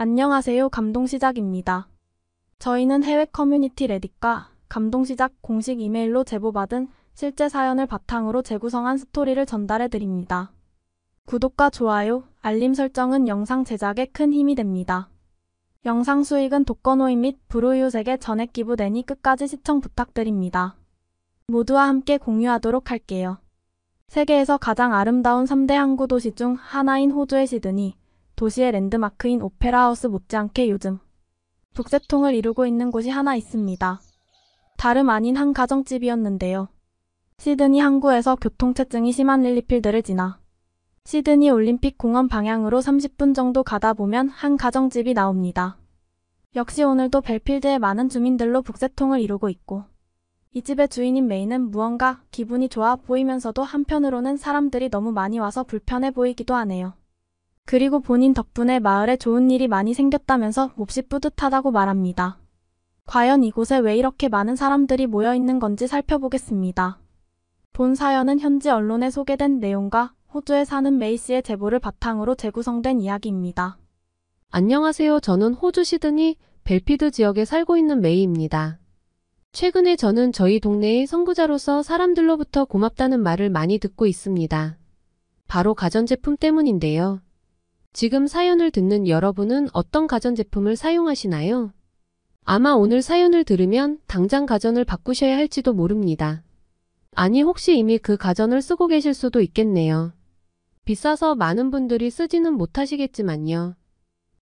안녕하세요. 감동시작입니다. 저희는 해외 커뮤니티 레딧과 감동시작 공식 이메일로 제보받은 실제 사연을 바탕으로 재구성한 스토리를 전달해 드립니다. 구독과 좋아요, 알림 설정은 영상 제작에 큰 힘이 됩니다. 영상 수익은 독거노인 및 불우이웃에게 전액 기부되니 끝까지 시청 부탁드립니다. 모두와 함께 공유하도록 할게요. 세계에서 가장 아름다운 3대 항구 도시 중 하나인 호주의 시드니, 도시의 랜드마크인 오페라 하우스 못지않게 요즘 북새통을 이루고 있는 곳이 하나 있습니다. 다름 아닌 한 가정집이었는데요. 시드니 항구에서 교통체증이 심한 릴리필드를 지나 시드니 올림픽 공원 방향으로 30분 정도 가다 보면 한 가정집이 나옵니다. 역시 오늘도 벨필드의 많은 주민들로 북새통을 이루고 있고, 이 집의 주인인 메이는 무언가 기분이 좋아 보이면서도 한편으로는 사람들이 너무 많이 와서 불편해 보이기도 하네요. 그리고 본인 덕분에 마을에 좋은 일이 많이 생겼다면서 몹시 뿌듯하다고 말합니다. 과연 이곳에 왜 이렇게 많은 사람들이 모여 있는 건지 살펴보겠습니다. 본 사연은 현지 언론에 소개된 내용과 호주에 사는 메이 씨의 제보를 바탕으로 재구성된 이야기입니다. 안녕하세요. 저는 호주 시드니 벨피드 지역에 살고 있는 메이입니다. 최근에 저는 저희 동네의 선구자로서 사람들로부터 고맙다는 말을 많이 듣고 있습니다. 바로 가전제품 때문인데요. 지금 사연을 듣는 여러분은 어떤 가전제품을 사용하시나요? 아마 오늘 사연을 들으면 당장 가전을 바꾸셔야 할지도 모릅니다. 아니, 혹시 이미 그 가전을 쓰고 계실 수도 있겠네요. 비싸서 많은 분들이 쓰지는 못하시겠지만요.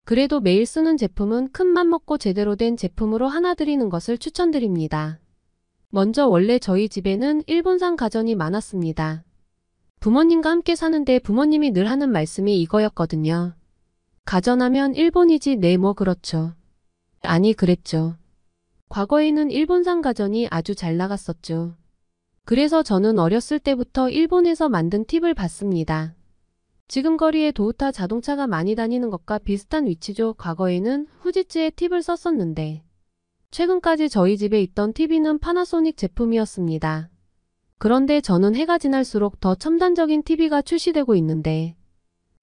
그래도 매일 쓰는 제품은 큰맘 먹고 제대로 된 제품으로 하나 드리는 것을 추천드립니다. 먼저 원래 저희 집에는 일본산 가전이 많았습니다. 부모님과 함께 사는데 부모님이 늘 하는 말씀이 이거였거든요. 가전하면 일본이지, 네, 뭐 그렇죠. 아니, 그랬죠. 과거에는 일본산 가전이 아주 잘 나갔었죠. 그래서 저는 어렸을 때부터 일본에서 만든 팁을 봤습니다. 지금 거리에 도요타 자동차가 많이 다니는 것과 비슷한 위치죠. 과거에는 후지츠의 팁을 썼었는데, 최근까지 저희 집에 있던 TV는 파나소닉 제품이었습니다. 그런데 저는 해가 지날수록 더 첨단적인 TV가 출시되고 있는데,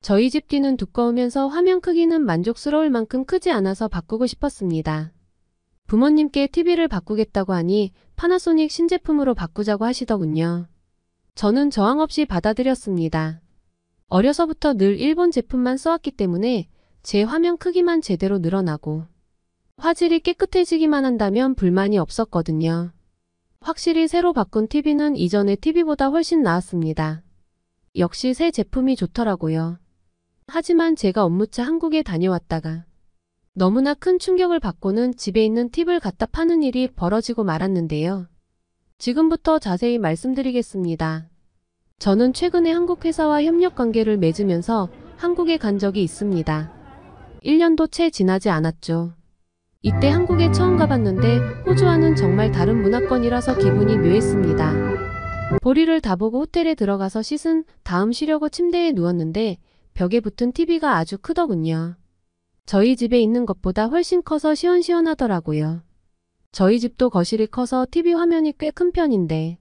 저희 집 뒤는 두꺼우면서 화면 크기는 만족스러울 만큼 크지 않아서 바꾸고 싶었습니다. 부모님께 TV를 바꾸겠다고 하니 파나소닉 신제품으로 바꾸자고 하시더군요. 저는 저항 없이 받아들였습니다. 어려서부터 늘 일본 제품만 써왔기 때문에 제 화면 크기만 제대로 늘어나고 화질이 깨끗해지기만 한다면 불만이 없었거든요. 확실히 새로 바꾼 TV는 이전의 TV보다 훨씬 나았습니다. 역시 새 제품이 좋더라고요. 하지만 제가 업무차 한국에 다녀왔다가 너무나 큰 충격을 받고는 집에 있는 팁을 갖다 파는 일이 벌어지고 말았는데요. 지금부터 자세히 말씀드리겠습니다. 저는 최근에 한국 회사와 협력 관계를 맺으면서 한국에 간 적이 있습니다. 1년도 채 지나지 않았죠. 이때 한국에 처음 가봤는데 호주와는 정말 다른 문화권이라서 기분이 묘했습니다. 볼일을 다 보고 호텔에 들어가서 씻은 다음 쉬려고 침대에 누웠는데 벽에 붙은 TV가 아주 크더군요. 저희 집에 있는 것보다 훨씬 커서 시원시원하더라고요. 저희 집도 거실이 커서 TV 화면이 꽤 큰 편인데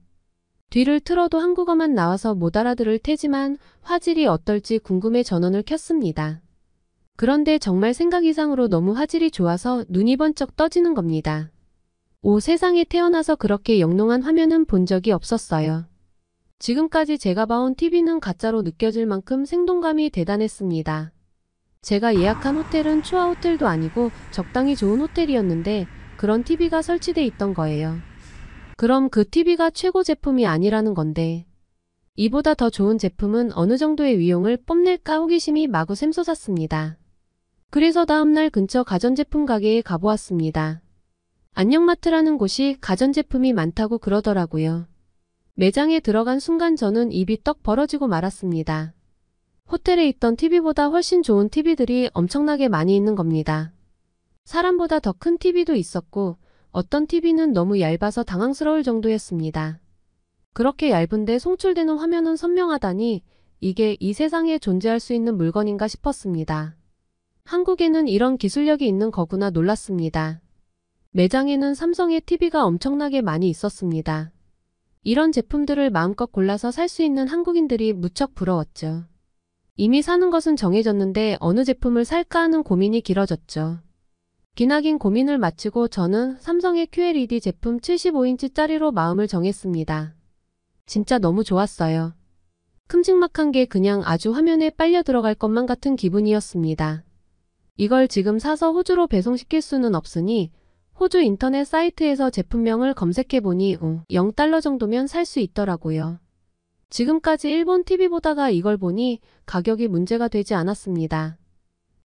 뒤를 틀어도 한국어만 나와서 못 알아들을 테지만 화질이 어떨지 궁금해 전원을 켰습니다. 그런데 정말 생각 이상으로 너무 화질이 좋아서 눈이 번쩍 떠지는 겁니다. 오, 세상에, 태어나서 그렇게 영롱한 화면은 본 적이 없었어요. 지금까지 제가 봐온 TV는 가짜로 느껴질 만큼 생동감이 대단했습니다. 제가 예약한 호텔은 초아 호텔도 아니고 적당히 좋은 호텔이었는데 그런 TV가 설치돼 있던 거예요. 그럼 그 TV가 최고 제품이 아니라는 건데, 이보다 더 좋은 제품은 어느 정도의 위용을 뽐낼까 호기심이 마구 샘솟았습니다. 그래서 다음날 근처 가전제품 가게에 가보았습니다. 안녕마트라는 곳이 가전제품이 많다고 그러더라고요. 매장에 들어간 순간 저는 입이 떡 벌어지고 말았습니다. 호텔에 있던 TV보다 훨씬 좋은 TV들이 엄청나게 많이 있는 겁니다. 사람보다 더 큰 TV도 있었고 어떤 TV는 너무 얇아서 당황스러울 정도였습니다. 그렇게 얇은데 송출되는 화면은 선명하다니 이게 이 세상에 존재할 수 있는 물건인가 싶었습니다. 한국에는 이런 기술력이 있는 거구나 놀랐습니다. 매장에는 삼성의 TV가 엄청나게 많이 있었습니다. 이런 제품들을 마음껏 골라서 살 수 있는 한국인들이 무척 부러웠죠. 이미 사는 것은 정해졌는데 어느 제품을 살까 하는 고민이 길어졌죠. 기나긴 고민을 마치고 저는 삼성의 QLED 제품 75인치짜리로 마음을 정했습니다. 진짜 너무 좋았어요. 큼직막한 게 그냥 아주 화면에 빨려 들어갈 것만 같은 기분이었습니다. 이걸 지금 사서 호주로 배송시킬 수는 없으니 호주 인터넷 사이트에서 제품명을 검색해보니 $0 정도면 살 수 있더라고요. 지금까지 일본 TV 보다가 이걸 보니 가격이 문제가 되지 않았습니다.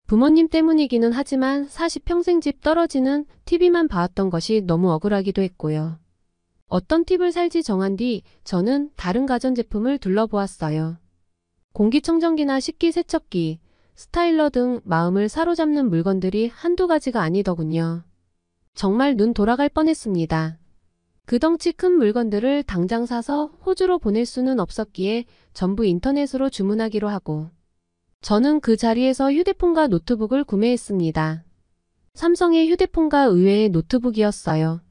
부모님 때문이기는 하지만 40평생 집 떨어지는 TV만 봐왔던 것이 너무 억울하기도 했고요. 어떤 팁을 살지 정한 뒤 저는 다른 가전제품을 둘러보았어요. 공기청정기나 식기세척기, 스타일러 등 마음을 사로잡는 물건들이 한두 가지가 아니더군요. 정말 눈 돌아갈 뻔했습니다. 그 덩치 큰 물건들을 당장 사서 호주로 보낼 수는 없었기에 전부 인터넷으로 주문하기로 하고 저는 그 자리에서 휴대폰과 노트북을 구매했습니다. 삼성의 휴대폰과 의외의 노트북이었어요.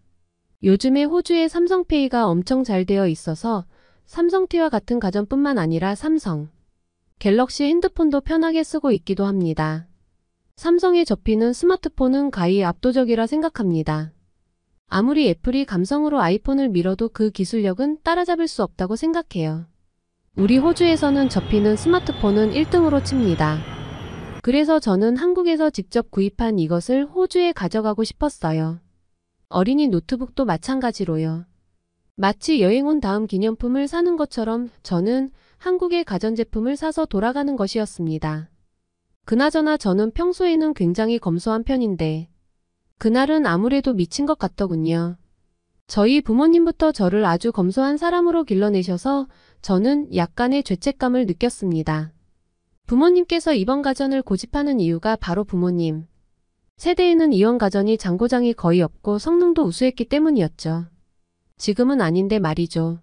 요즘에 호주에 삼성페이가 엄청 잘 되어 있어서 삼성티와 같은 가전뿐만 아니라 삼성, 갤럭시 핸드폰도 편하게 쓰고 있기도 합니다. 삼성에 접히는 스마트폰은 가히 압도적이라 생각합니다. 아무리 애플이 감성으로 아이폰을 밀어도 그 기술력은 따라잡을 수 없다고 생각해요. 우리 호주에서는 접히는 스마트폰은 1등으로 칩니다. 그래서 저는 한국에서 직접 구입한 이것을 호주에 가져가고 싶었어요. 어린이 노트북도 마찬가지로요. 마치 여행 온 다음 기념품을 사는 것처럼 저는 한국의 가전제품을 사서 돌아가는 것이었습니다. 그나저나 저는 평소에는 굉장히 검소한 편인데 그날은 아무래도 미친 것 같더군요. 저희 부모님부터 저를 아주 검소한 사람으로 길러내셔서 저는 약간의 죄책감을 느꼈습니다. 부모님께서 이번 가전을 고집하는 이유가 바로 부모님 세대에는 이원 가전이 장고장이 거의 없고 성능도 우수했기 때문이었죠. 지금은 아닌데 말이죠.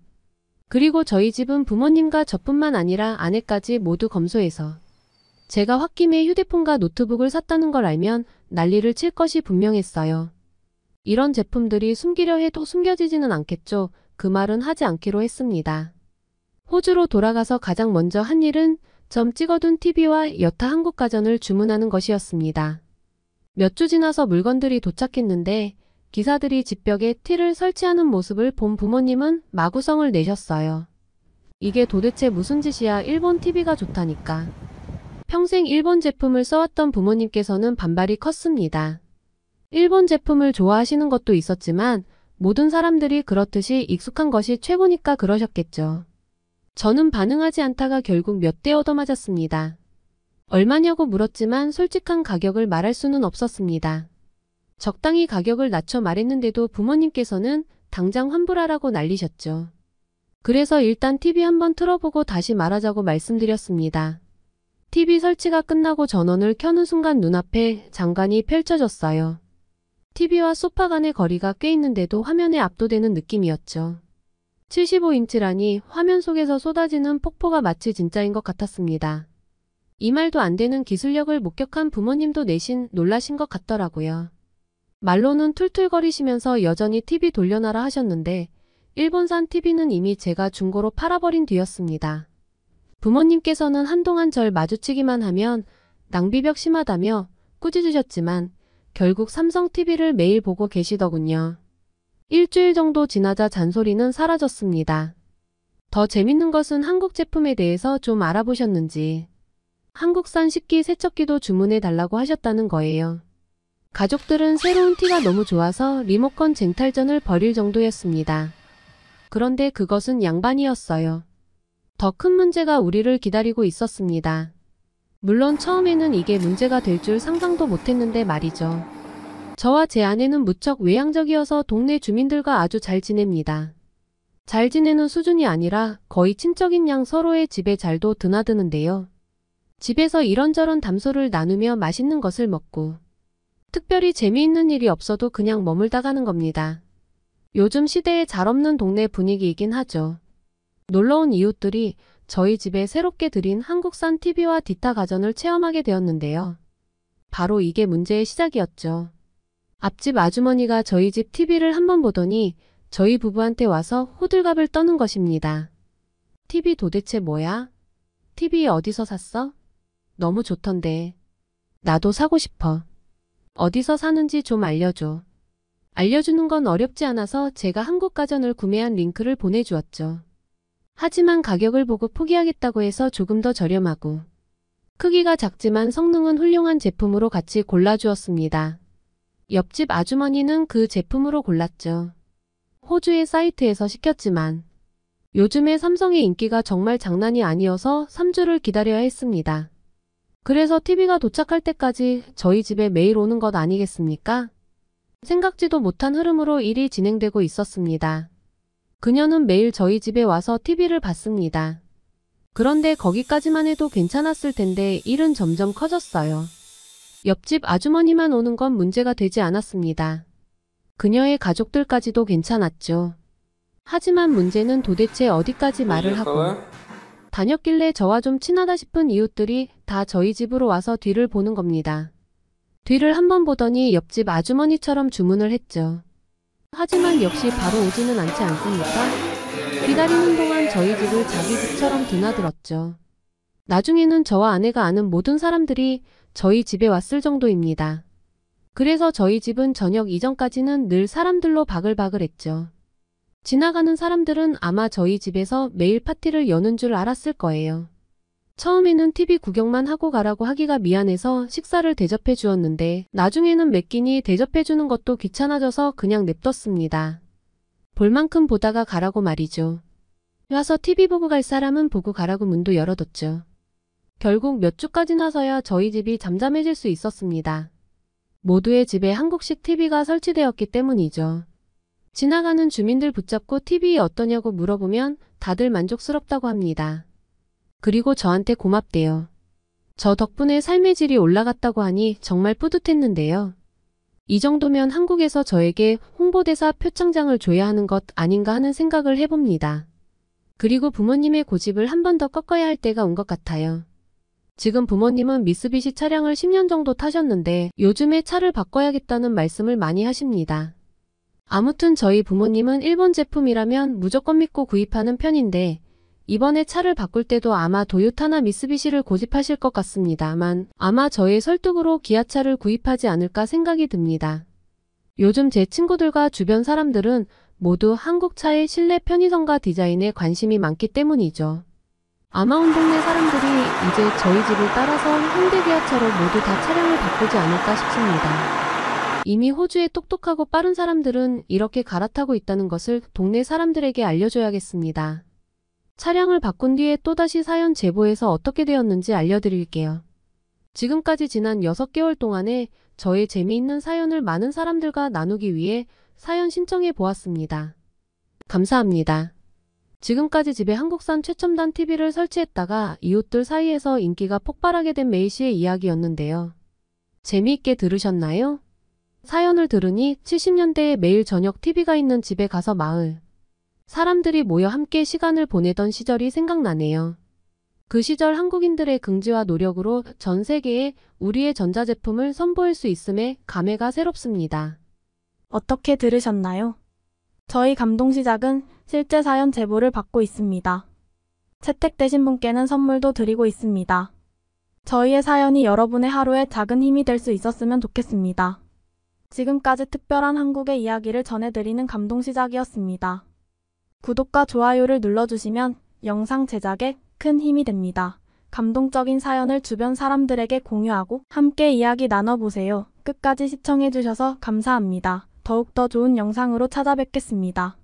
그리고 저희 집은 부모님과 저뿐만 아니라 아내까지 모두 검소해서 제가 홧김에 휴대폰과 노트북을 샀다는 걸 알면 난리를 칠 것이 분명했어요. 이런 제품들이 숨기려 해도 숨겨지지는 않겠죠. 그 말은 하지 않기로 했습니다. 호주로 돌아가서 가장 먼저 한 일은 점 찍어둔 TV와 여타 한국 가전을 주문하는 것이었습니다. 몇 주 지나서 물건들이 도착했는데 기사들이 집벽에 티를 설치하는 모습을 본 부모님은 마구성을 내셨어요. 이게 도대체 무슨 짓이야. 일본 TV가 좋다니까. 평생 일본 제품을 써왔던 부모님께서는 반발이 컸습니다. 일본 제품을 좋아하시는 것도 있었지만 모든 사람들이 그렇듯이 익숙한 것이 최고니까 그러셨겠죠. 저는 반응하지 않다가 결국 몇 대 얻어맞았습니다. 얼마냐고 물었지만 솔직한 가격을 말할 수는 없었습니다. 적당히 가격을 낮춰 말했는데도 부모님께서는 당장 환불하라고 난리셨죠. 그래서 일단 TV 한번 틀어보고 다시 말하자고 말씀드렸습니다. TV 설치가 끝나고 전원을 켜는 순간 눈앞에 장관이 펼쳐졌어요. TV와 소파 간의 거리가 꽤 있는데도 화면에 압도되는 느낌이었죠. 75인치라니 화면 속에서 쏟아지는 폭포가 마치 진짜인 것 같았습니다. 이 말도 안 되는 기술력을 목격한 부모님도 내심 놀라신 것 같더라고요. 말로는 툴툴거리시면서 여전히 TV 돌려놔라 하셨는데 일본산 TV는 이미 제가 중고로 팔아버린 뒤였습니다. 부모님께서는 한동안 절 마주치기만 하면 낭비벽 심하다며 꾸짖으셨지만 결국 삼성 TV를 매일 보고 계시더군요. 일주일 정도 지나자 잔소리는 사라졌습니다. 더 재밌는 것은 한국 제품에 대해서 좀 알아보셨는지 한국산 식기 세척기도 주문해 달라고 하셨다는 거예요. 가족들은 새로운 티가 너무 좋아서 리모컨 쟁탈전을 벌일 정도였습니다. 그런데 그것은 양반이었어요. 더 큰 문제가 우리를 기다리고 있었습니다. 물론 처음에는 이게 문제가 될 줄 상상도 못했는데 말이죠. 저와 제 아내는 무척 외향적이어서 동네 주민들과 아주 잘 지냅니다. 잘 지내는 수준이 아니라 거의 친척인 양 서로의 집에 잘도 드나드는데요. 집에서 이런저런 담소를 나누며 맛있는 것을 먹고 특별히 재미있는 일이 없어도 그냥 머물다 가는 겁니다. 요즘 시대에 잘 없는 동네 분위기이긴 하죠. 놀러온 이웃들이 저희 집에 새롭게 들인 한국산 TV와 디타 가전을 체험하게 되었는데요. 바로 이게 문제의 시작이었죠. 앞집 아주머니가 저희 집 TV를 한번 보더니 저희 부부한테 와서 호들갑을 떠는 것입니다. TV 도대체 뭐야? TV 어디서 샀어? 너무 좋던데. 나도 사고 싶어. 어디서 사는지 좀 알려줘. 알려주는 건 어렵지 않아서 제가 한국 가전을 구매한 링크를 보내주었죠. 하지만 가격을 보고 포기하겠다고 해서 조금 더 저렴하고 크기가 작지만 성능은 훌륭한 제품으로 같이 골라주었습니다. 옆집 아주머니는 그 제품으로 골랐죠. 호주의 사이트에서 시켰지만 요즘에 삼성의 인기가 정말 장난이 아니어서 3주를 기다려야 했습니다. 그래서 TV가 도착할 때까지 저희 집에 매일 오는 것 아니겠습니까? 생각지도 못한 흐름으로 일이 진행되고 있었습니다. 그녀는 매일 저희 집에 와서 TV를 봤습니다. 그런데 거기까지만 해도 괜찮았을 텐데 일은 점점 커졌어요. 옆집 아주머니만 오는 건 문제가 되지 않았습니다. 그녀의 가족들까지도 괜찮았죠. 하지만 문제는 도대체 어디까지 말을 하고 다녔길래 저와 좀 친하다 싶은 이웃들이 다 저희 집으로 와서 뒤를 보는 겁니다. 뒤를 한번 보더니 옆집 아주머니처럼 주문을 했죠. 하지만 역시 바로 오지는 않지 않습니까? 기다리는 동안 저희 집을 자기 집처럼 드나들었죠. 나중에는 저와 아내가 아는 모든 사람들이 저희 집에 왔을 정도입니다. 그래서 저희 집은 저녁 이전까지는 늘 사람들로 바글바글했죠. 지나가는 사람들은 아마 저희 집에서 매일 파티를 여는 줄 알았을 거예요. 처음에는 TV 구경만 하고 가라고 하기가 미안해서 식사를 대접해 주었는데 나중에는 몇 끼니 대접해 주는 것도 귀찮아져서 그냥 냅뒀습니다. 볼 만큼 보다가 가라고 말이죠. 와서 TV 보고 갈 사람은 보고 가라고 문도 열어뒀죠. 결국 몇 주까지 나서야 저희 집이 잠잠해질 수 있었습니다. 모두의 집에 한국식 TV가 설치되었기 때문이죠. 지나가는 주민들 붙잡고 TV 어떠냐고 물어보면 다들 만족스럽다고 합니다. 그리고 저한테 고맙대요. 저 덕분에 삶의 질이 올라갔다고 하니 정말 뿌듯했는데요. 이 정도면 한국에서 저에게 홍보대사 표창장을 줘야 하는 것 아닌가 하는 생각을 해봅니다. 그리고 부모님의 고집을 한 번 더 꺾어야 할 때가 온 것 같아요. 지금 부모님은 미쓰비시 차량을 10년 정도 타셨는데 요즘에 차를 바꿔야겠다는 말씀을 많이 하십니다. 아무튼 저희 부모님은 일본 제품이라면 무조건 믿고 구입하는 편인데 이번에 차를 바꿀 때도 아마 도요타나 미쓰비시를 고집하실 것 같습니다만 아마 저의 설득으로 기아차를 구입하지 않을까 생각이 듭니다. 요즘 제 친구들과 주변 사람들은 모두 한국 차의 실내 편의성과 디자인에 관심이 많기 때문이죠. 아마 온 동네 사람들이 이제 저희 집을 따라서 현대 기아차로 모두 다 차량을 바꾸지 않을까 싶습니다. 이미 호주의 똑똑하고 빠른 사람들은 이렇게 갈아타고 있다는 것을 동네 사람들에게 알려줘야겠습니다. 차량을 바꾼 뒤에 또다시 사연 제보해서 어떻게 되었는지 알려드릴게요. 지금까지 지난 6개월 동안에 저의 재미있는 사연을 많은 사람들과 나누기 위해 사연 신청해 보았습니다. 감사합니다. 지금까지 집에 한국산 최첨단 TV를 설치했다가 이웃들 사이에서 인기가 폭발하게 된 메이 씨의 이야기였는데요. 재미있게 들으셨나요? 사연을 들으니 70년대에 매일 저녁 TV가 있는 집에 가서 마을 사람들이 모여 함께 시간을 보내던 시절이 생각나네요. 그 시절 한국인들의 긍지와 노력으로 전 세계에 우리의 전자제품을 선보일 수 있음에 감회가 새롭습니다. 어떻게 들으셨나요? 저희 감동시작은 실제 사연 제보를 받고 있습니다. 채택되신 분께는 선물도 드리고 있습니다. 저희의 사연이 여러분의 하루에 작은 힘이 될 수 있었으면 좋겠습니다. 지금까지 특별한 한국의 이야기를 전해드리는 감동시작이었습니다. 구독과 좋아요를 눌러주시면 영상 제작에 큰 힘이 됩니다. 감동적인 사연을 주변 사람들에게 공유하고 함께 이야기 나눠보세요. 끝까지 시청해주셔서 감사합니다. 더욱더 좋은 영상으로 찾아뵙겠습니다.